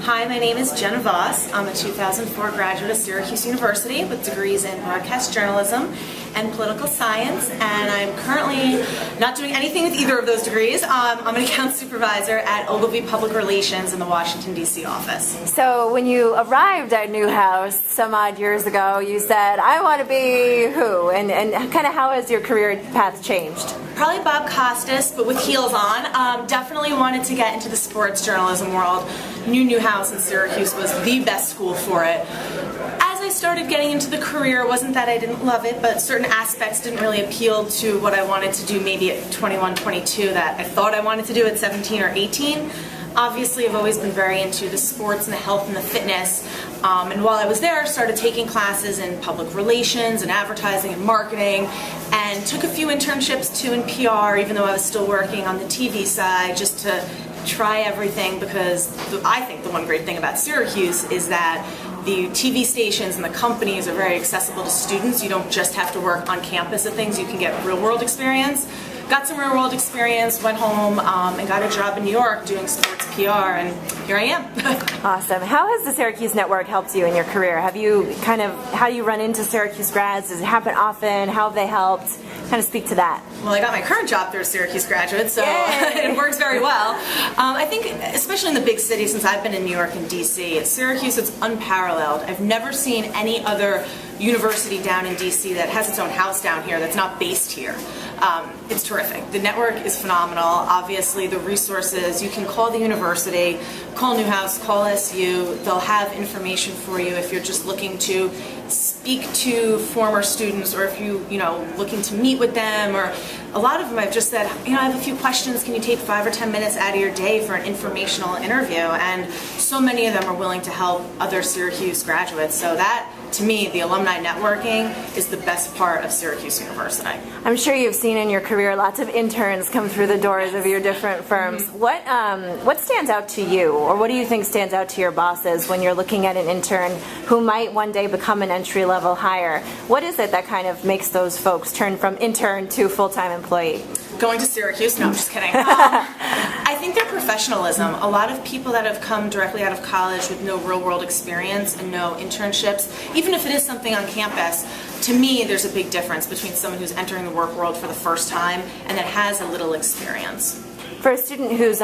Hi, my name is Jen Voss. I'm a 2004 graduate of Syracuse University with degrees in broadcast journalism and political science, and I'm currently not doing anything with either of those degrees. I'm an account supervisor at Ogilvy Public Relations in the Washington, D.C. office. So when you arrived at Newhouse some odd years ago, you said, I want to be who? And kind of how has your career path changed? Probably Bob Costas, but with heels on. Definitely wanted to get into the sports journalism world. Knew Newhouse in Syracuse was the best school for it. As I started getting into the career, it wasn't that I didn't love it, but certain aspects didn't really appeal to what I wanted to do maybe at 21, 22 that I thought I wanted to do at 17 or 18. Obviously, I've always been very into the sports and the health and the fitness. And while I was there, I started taking classes in public relations and advertising and marketing, and took a few internships too in PR, even though I was still working on the TV side, just to try everything, because I think the one great thing about Syracuse is that the TV stations and the companies are very accessible to students. You don't just have to work on campus at things, you can get real world experience. Got some real world experience, went home and got a job in New York doing sports PR, and here I am. Awesome. How has the Syracuse network helped you in your career? How do you run into Syracuse grads? Does it happen often? How have they helped? Kind of speak to that. Well, I got my current job through a Syracuse graduate, so it works very well. I think, especially in the big cities, since I've been in New York and DC, at Syracuse it's unparalleled. I've never seen any other university down in DC that has its own house down here that's not based here. It's terrific. The network is phenomenal. Obviously, the resources, you can call the university, call Newhouse, call SU. They'll have information for you if you're just looking to speak to former students, or if you looking to meet with them, or a lot of them I've just said, I have a few questions, can you take 5 or 10 minutes out of your day for an informational interview? And so many of them are willing to help other Syracuse graduates. So that, to me, the alumni networking is the best part of Syracuse University. I'm sure you've seen in your career lots of interns come through the doors of your different firms. Mm-hmm. What stands out to you, or what do you think stands out to your bosses when you're looking at an intern who might one day become an entry-level hire? What is it that kind of makes those folks turn from intern to full-time employee? Going to Syracuse? No, I'm just kidding. I think their professionalism. A lot of people that have come directly out of college with no real-world experience and no internships, even if it is something on campus, to me there's a big difference between someone who's entering the work world for the first time and that has a little experience. For a student who's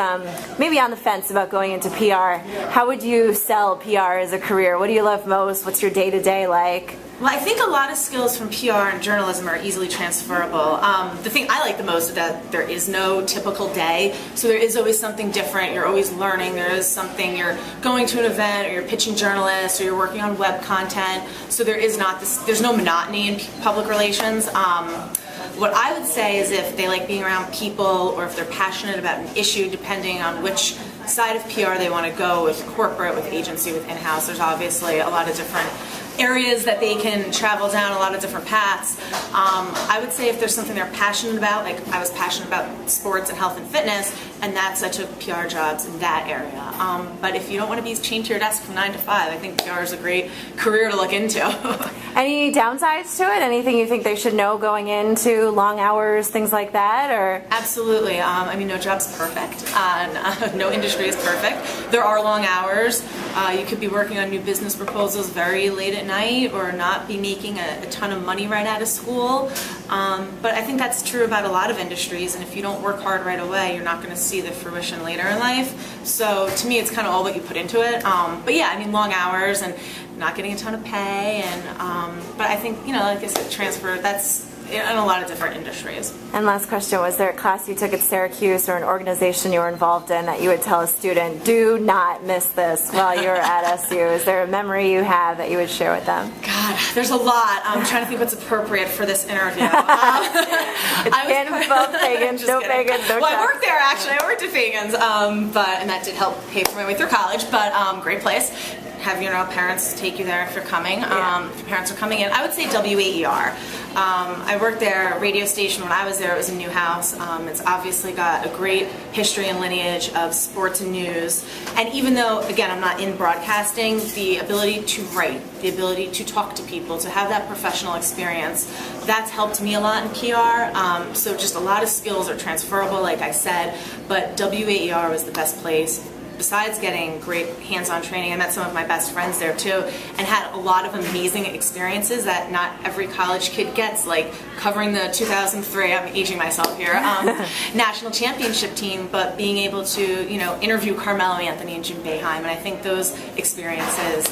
maybe on the fence about going into PR, how would you sell PR as a career? What do you love most? What's your day-to-day like? Well, I think a lot of skills from PR and journalism are easily transferable. The thing I like the most is that there is no typical day, so there is always something different. You're always learning. There is something, you're going to an event, or you're pitching journalists, or you're working on web content, so there's no monotony in public relations. What I would say is if they like being around people, or if they're passionate about an issue, depending on which side of PR they want to go, with corporate, with agency, with in-house, there's obviously a lot of different areas that they can travel down, a lot of different paths. I would say if there's something they're passionate about, like I was passionate about sports and health and fitness, and I took PR jobs in that area. But if you don't want to be chained to your desk from 9 to 5, I think PR is a great career to look into. Any downsides to it? Anything you think they should know going into long hours, things like that? Or Absolutely. No job's perfect. No industry is perfect. There are long hours. You could be working on new business proposals very late at night, or not be making a ton of money right out of school. But I think that's true about a lot of industries, and if you don't work hard right away, you're not going to see the fruition later in life. So to me, it's kind of all what you put into it. But yeah, long hours and not getting a ton of pay, and but I think, like I said, transfer, that's in a lot of different industries. And last question, was there a class you took at Syracuse or an organization you were involved in that you would tell a student, do not miss this while you're at SU? Is there a memory you have that you would share with them? God, there's a lot. I'm trying to think what's appropriate for this interview. It's can't be both Fagans, no Fagans, no Well, I worked there, actually. I worked at Fagans, and that did help pay for my way through college, but great place. Have your parents take you there if you're coming. If your parents are coming in, I would say WAER. I worked there, a radio station. When I was there, it was in Newhouse. It's obviously got a great history and lineage of sports and news. And even though, again, I'm not in broadcasting, the ability to write, the ability to talk to people, to have that professional experience, that's helped me a lot in PR. So just a lot of skills are transferable, like I said, but WAER was the best place. besides getting great hands-on training, I met some of my best friends there too, and had a lot of amazing experiences that not every college kid gets, like covering the 2003, I'm aging myself here, national championship team, but being able to, you know, interview Carmelo Anthony and Jim Boeheim, and I think those experiences,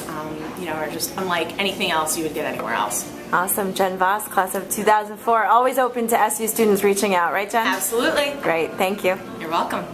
you know, are just unlike anything else you would get anywhere else. Awesome. Jen Voss, class of 2004, always open to SU students reaching out, right, Jen? Absolutely. Great, thank you. You're welcome.